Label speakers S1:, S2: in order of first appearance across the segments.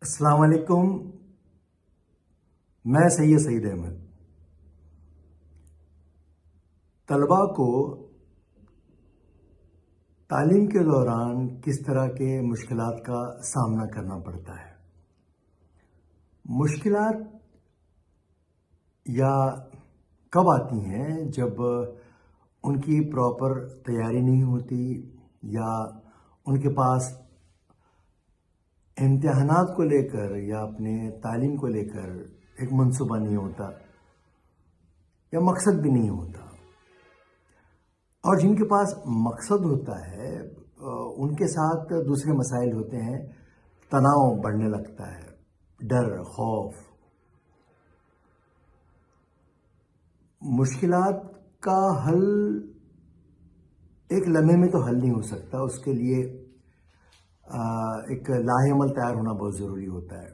S1: السلام علیکم. میں سید احمد. طلباء کو تعلیم کے دوران کس طرح کے مشکلات کا سامنا کرنا پڑتا ہے؟ مشکلات یا کب آتی ہیں جب ان کی پراپر تیاری نہیں ہوتی یا ان کے پاس امتحانات کو لے کر یا اپنے تعلیم کو لے کر ایک منصوبہ نہیں ہوتا یا مقصد بھی نہیں ہوتا. اور جن کے پاس مقصد ہوتا ہے ان کے ساتھ دوسرے مسائل ہوتے ہیں. تناؤ بڑھنے لگتا ہے، ڈر، خوف. مشکلات کا حل ایک لمحے میں تو حل نہیں ہو سکتا. اس کے لیے ایک لاہ عمل تیار ہونا بہت ضروری ہوتا ہے.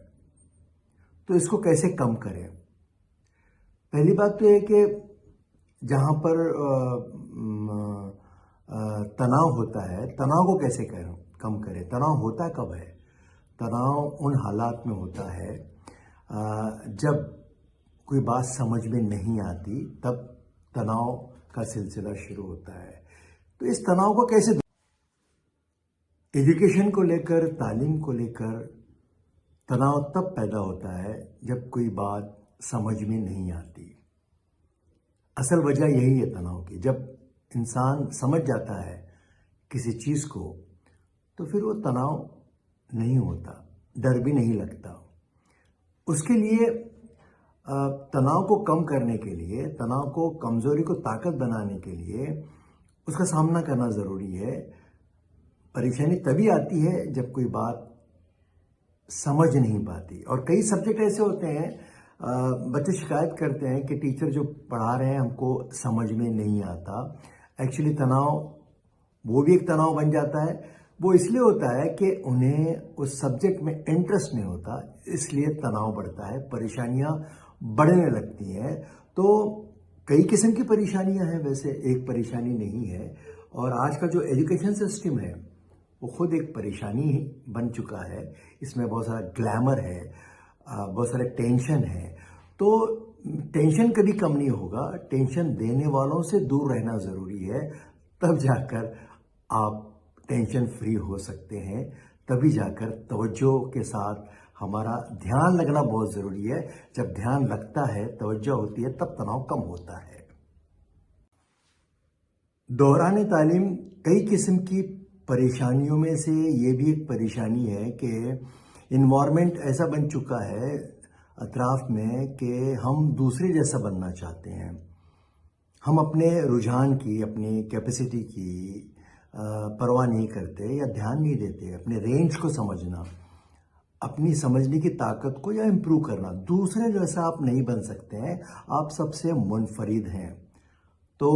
S1: تو اس کو کیسے کم کریں؟ پہلی بات تو یہ کہ جہاں پر تناؤ ہوتا ہے، تناؤ کو کیسے کم کریں؟ تناؤ ہوتا کب ہے؟ تناؤ ان حالات میں ہوتا ہے جب کوئی بات سمجھ میں نہیں آتی، تب تناؤ کا سلسلہ شروع ہوتا ہے. تو اس تناؤ کو کیسے ایجوکیشن کو لے کر، تعلیم کو لے کر تناؤ تب پیدا ہوتا ہے جب کوئی بات سمجھ میں نہیں آتی. اصل وجہ یہی ہے تناؤ کی. جب انسان سمجھ جاتا ہے کسی چیز کو تو پھر وہ تناؤ نہیں ہوتا، ڈر بھی نہیں لگتا. اس کے لیے تناؤ کو کم کرنے کے لیے، تناؤ کو، کمزوری کو طاقت بنانے کے لیے اس کا سامنا کرنا ضروری ہے. پریشانی تبھی آتی ہے جب کوئی بات سمجھ نہیں پاتی. اور کئی سبجیکٹ ایسے ہوتے ہیں، بچے شکایت کرتے ہیں کہ ٹیچر جو پڑھا رہے ہیں ہم کو سمجھ میں نہیں آتا. ایکچولی تناؤ، وہ بھی ایک تناؤ بن جاتا ہے. وہ اس لیے ہوتا ہے کہ انہیں اس سبجیکٹ میں انٹرسٹ نہیں ہوتا، اس لیے تناؤ بڑھتا ہے، پریشانیاں بڑھنے لگتی ہیں. تو کئی قسم کی پریشانیاں ہیں، ویسے ایک پریشانی نہیں ہے. اور آج کا جو ایجوکیشن سسٹم ہے وہ خود ایک پریشانی بن چکا ہے. اس میں بہت سارا گلیمر ہے، بہت سارے ٹینشن ہے. تو ٹینشن کبھی کم نہیں ہوگا. ٹینشن دینے والوں سے دور رہنا ضروری ہے. تب جا کر آپ ٹینشن فری ہو سکتے ہیں. تبھی جا کر توجہ کے ساتھ ہمارا دھیان لگنا بہت ضروری ہے. جب دھیان لگتا ہے، توجہ ہوتی ہے، تب تناؤ کم ہوتا ہے. دوران تعلیم کئی قسم کی پریشانیوں میں سے یہ بھی ایک پریشانی ہے کہ انوائرمنٹ ایسا بن چکا ہے اطراف میں کہ ہم دوسرے جیسا بننا چاہتے ہیں. ہم اپنے رجحان کی، اپنی کیپیسٹی کی پرواہ نہیں کرتے یا دھیان نہیں دیتے. اپنے رینج کو سمجھنا، اپنی سمجھنے کی طاقت کو یا امپروو کرنا. دوسرے جیسا آپ نہیں بن سکتے ہیں، آپ سب سے منفرد ہیں. تو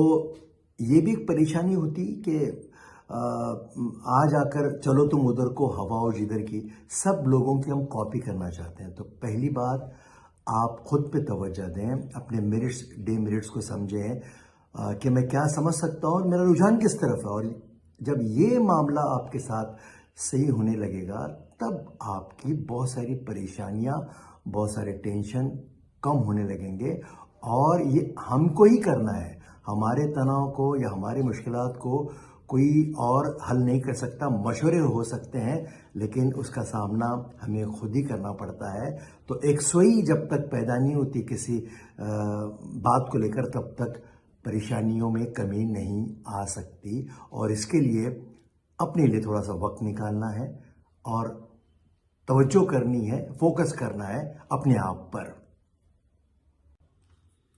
S1: یہ بھی ایک پریشانی ہوتی کہ آ جا کر چلو تم ادھر کو ہوا ہو جدھر کی، سب لوگوں کی ہم کاپی کرنا چاہتے ہیں. تو پہلی بات آپ خود پہ توجہ دیں، اپنے میرٹس، ڈے میرٹس کو سمجھیں کہ میں کیا سمجھ سکتا ہوں اور میرا رجحان کس طرف ہے. اور جب یہ معاملہ آپ کے ساتھ صحیح ہونے لگے گا تب آپ کی بہت ساری پریشانیاں، بہت سارے ٹینشن کم ہونے لگیں گے. اور یہ ہم کو ہی کرنا ہے. ہمارے تناؤ کو یا ہماری مشکلات کو کوئی اور حل نہیں کر سکتا. مشورے ہو سکتے ہیں لیکن اس کا سامنا ہمیں خود ہی کرنا پڑتا ہے. تو ایک سوئی جب تک پیدا نہیں ہوتی کسی بات کو لے کر، تب تک پریشانیوں میں کمی نہیں آ سکتی. اور اس کے لیے اپنے لیے تھوڑا سا وقت نکالنا ہے اور توجہ کرنی ہے، فوکس کرنا ہے اپنے آپ پر.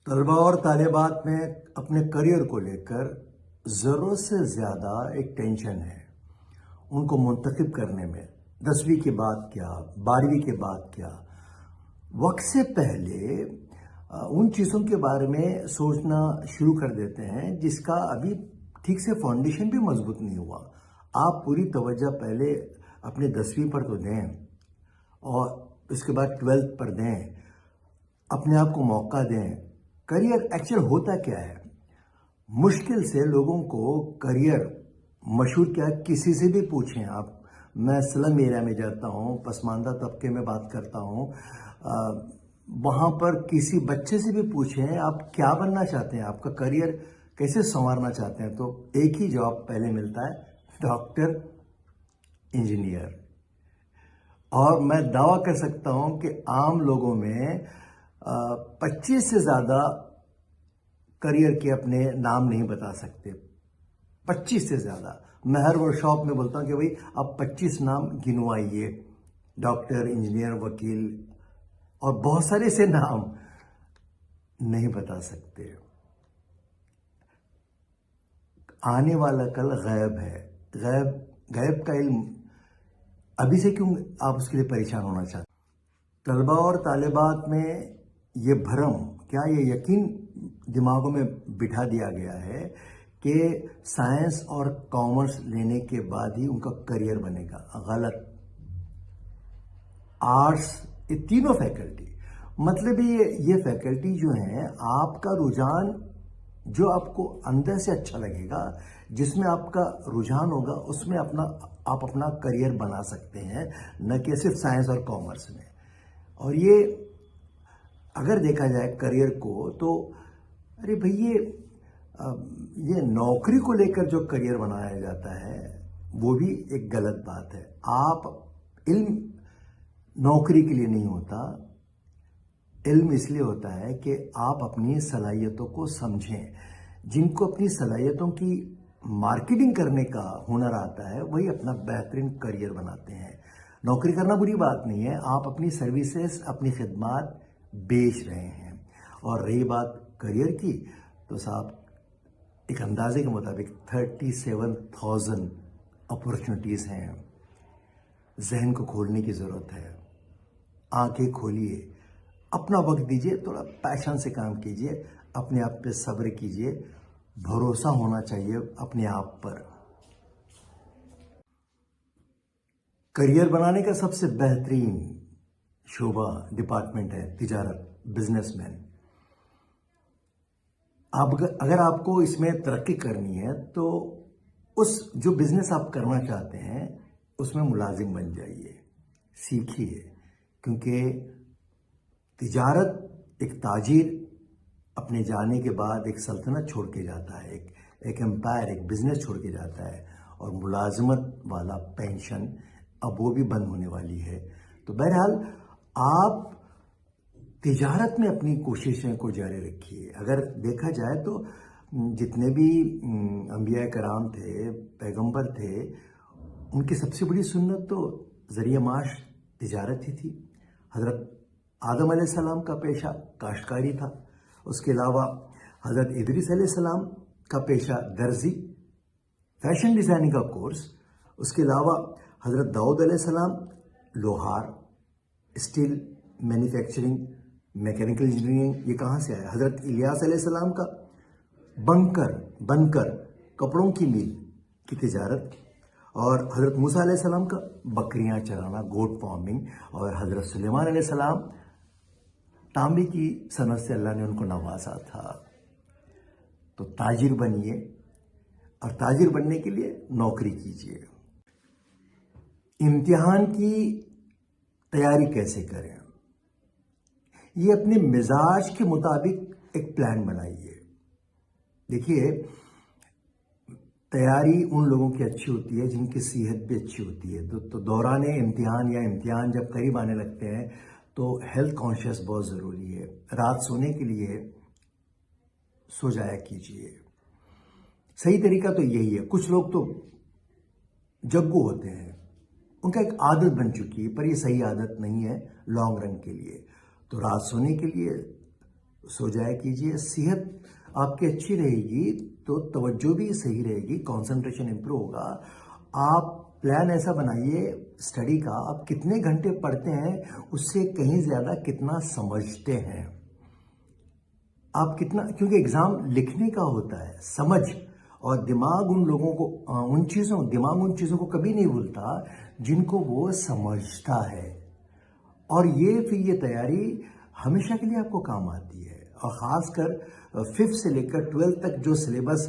S1: طلباء اور طالبات میں اپنے کریئر کو لے کر ضرورت سے زیادہ ایک ٹینشن ہے. ان کو منتخب کرنے میں 10ویں کے بعد کیا، 12ویں کے بعد کیا، وقت سے پہلے ان چیزوں کے بارے میں سوچنا شروع کر دیتے ہیں جس کا ابھی ٹھیک سے فاؤنڈیشن بھی مضبوط نہیں ہوا. آپ پوری توجہ پہلے اپنے 10ویں پر تو دیں اور اس کے بعد 12ویں پر دیں. اپنے آپ کو موقع دیں. کریئر ایکچوئل ہوتا کیا ہے؟ مشکل سے لوگوں کو کریئر مشہور کیا، کسی سے بھی پوچھیں آپ، میں سلم ایریا میں جاتا ہوں، پسماندہ طبقے میں بات کرتا ہوں، وہاں پر کسی بچے سے بھی پوچھیں آپ کیا بننا چاہتے ہیں، آپ کا کریئر کیسے سنوارنا چاہتے ہیں، تو ایک ہی جواب پہلے ملتا ہے، ڈاکٹر، انجینئر۔ اور میں دعویٰ کر سکتا ہوں کہ عام لوگوں میں 25 سے زیادہ کریئر کے اپنے نام نہیں بتا سکتے، 25 سے زیادہ۔ میں ہر ورکشاپ میں بولتا ہوں کہ بھائی آپ 25 نام گنوائیے، ڈاکٹر، انجینئر، وکیل، اور بہت سارے سے نام نہیں بتا سکتے۔ آنے والا کل غیب ہے، غیب کا علم ابھی سے کیوں آپ اس کے لیے پریشان ہونا چاہتے ہیں؟ طلباء اور طالبات میں یہ بھرم، کیا یہ یقین دماغوں میں بٹھا دیا گیا ہے کہ سائنس اور کامرس لینے کے بعد ہی ان کا کریئر بنے گا۔ غلط۔ آرٹس، یہ تینوں فیکلٹی، مطلب یہ فیکلٹی جو ہیں، آپ کا رجحان جو آپ کو اندر سے اچھا لگے گا، جس میں آپ کا رجحان ہوگا، اس میں آپ اپنا کریئر بنا سکتے ہیں، نہ کہ صرف سائنس اور کامرس میں۔ اور یہ اگر دیکھا جائے کریئر کو تو ارے بھئی یہ نوکری کو لے کر جو کریئر بنایا جاتا ہے وہ بھی ایک غلط بات ہے۔ آپ علم نوکری کے لیے نہیں ہوتا، علم اس لیے ہوتا ہے کہ آپ اپنی صلاحیتوں کو سمجھیں۔ جن کو اپنی صلاحیتوں کی مارکیٹنگ کرنے کا ہنر آتا ہے وہی اپنا بہترین کریئر بناتے ہیں۔ نوکری کرنا بری بات نہیں ہے، آپ اپنی سروسز، اپنی خدمات بیچ رہے ہیں۔ اور رہی بات کریئر کی تو صاحب ایک اندازے کے مطابق 37,000 اپورچونٹیز ہیں۔ ذہن کو کھولنے کی ضرورت ہے، آنکھیں کھولیے، اپنا وقت دیجیے، تھوڑا پیشن سے کام کیجیے، اپنے آپ پہ صبر کیجیے، بھروسہ ہونا چاہیے اپنے آپ پر۔ کریئر بنانے کا سب سے بہترین شعبہ ڈپارٹمنٹ ہے تجارت، بزنس مین۔ اگر آپ کو اس میں ترقی کرنی ہے تو اس جو بزنس آپ کرنا چاہتے ہیں اس میں ملازم بن جائیے، سیکھیے، کیونکہ تجارت، ایک تاجر اپنے جانے کے بعد ایک سلطنت چھوڑ کے جاتا ہے، ایک امپائر، ایک بزنس چھوڑ کے جاتا ہے، اور ملازمت والا پینشن اب وہ بھی بند ہونے والی ہے۔ تو بہرحال آپ تجارت میں اپنی کوششیں کو جاری رکھیے۔ اگر دیکھا جائے تو جتنے بھی انبیاء کرام تھے، پیغمبر تھے، ان کی سب سے بڑی سنت تو ذریعہ معاش تجارت ہی تھی۔ حضرت آدم علیہ السلام کا پیشہ کاشتکاری تھا، اس کے علاوہ حضرت ادریس علیہ السلام کا پیشہ درزی، فیشن ڈیزائننگ کا کورس، اس کے علاوہ حضرت داؤد علیہ السلام لوہار، اسٹیل مینوفیکچرنگ، میکینیکل انجینئرنگ، یہ کہاں سے آیا؟ حضرت الیاس علیہ السلام کا بنکر کپڑوں کی میل کی تجارت، اور حضرت موسیٰ علیہ السلام کا بکریاں چرانا، گوٹ فارمنگ، اور حضرت سلیمان علیہ السلام تانبے کی صنعت سے اللہ نے ان کو نوازا تھا۔ تو تاجر بنیے، اور تاجر بننے کے لیے نوکری کیجیے۔ امتحان کی تیاری کیسے کریں؟ یہ اپنے مزاج کے مطابق ایک پلان بنائیے۔ دیکھیے، تیاری ان لوگوں کی اچھی ہوتی ہے جن کی صحت بھی اچھی ہوتی ہے۔ تو دوران امتحان یا امتحان جب قریب آنے لگتے ہیں تو ہیلتھ کانشیس بہت ضروری ہے۔ رات سونے کے لیے سو جایا کیجیے۔ صحیح طریقہ تو یہی ہے۔ کچھ لوگ تو جگو ہوتے ہیں، ان کا ایک عادت بن چکی ہے، پر یہ صحیح عادت نہیں ہے لانگ رن کے لیے۔ تو رات سونے کے لیے سو جایا کیجیے۔ صحت آپ کی اچھی رہے گی تو توجہ بھی صحیح رہے گی، کانسنٹریشن امپروو ہوگا۔ آپ پلان ایسا بنائیے اسٹڈی کا، آپ کتنے گھنٹے پڑھتے ہیں اس سے کہیں زیادہ کتنا سمجھتے ہیں آپ، کتنا، کیونکہ ایگزام لکھنے کا ہوتا ہے، سمجھ، اور دماغ ان چیزوں کو کبھی نہیں بھولتا جن کو وہ سمجھتا ہے۔ اور یہ تیاری ہمیشہ کے لیے آپ کو کام آتی ہے، اور خاص کر 5 سے لے کر 12 تک جو سلیبس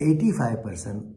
S1: 85%